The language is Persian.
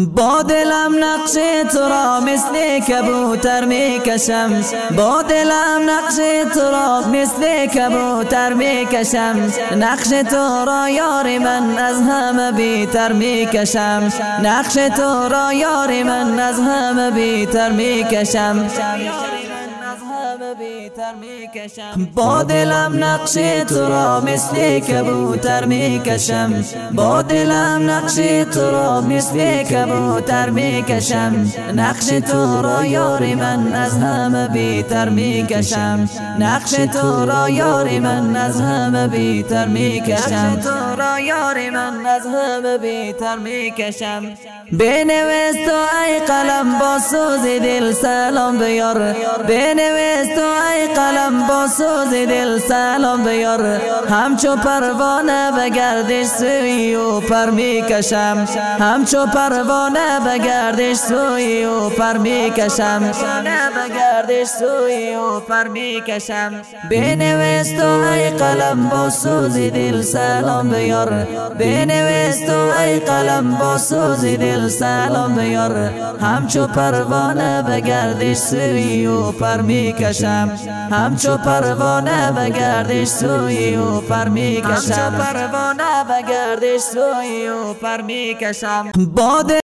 با دلم نقش تو را مثل کبوتر میکشم، با دلم نقش تو را مثل کبوتر میکشم، نقش تو را یار من از همه بیتر میکشم، نقش تو را یار من از همه بیتر میکشم، با دلم نقش تو را مثل کبوتر میکشم، با دلم نقش تو را مثل کبوتر میکشم، نقش تو را یار من از همه بیتر میکشم، نقش تو را یار من از همه بیتر میکشم، تو را یار من از همه بیتر میکشم. بنویس تو ای قلم با سوز دل سلام بیار، بنویس تو ای قلم با سوز دل سلام بیار، همچو پروانه به گردش سوی او پر میکشم، همچو پروانه به گردش سوی او پر میکشم، به گردش سوی او پر میکشم. بنویس تو ای قلم با سوز دل سلام بیار، بنویس تو ای قلم با سوز دل سلام بیار، همچو پروانه به گردش سوی او پر میکشم، همچو پروانه به گردش سوی او پر میکشم، همچو پروانه به گردش سوی او پر میکشم.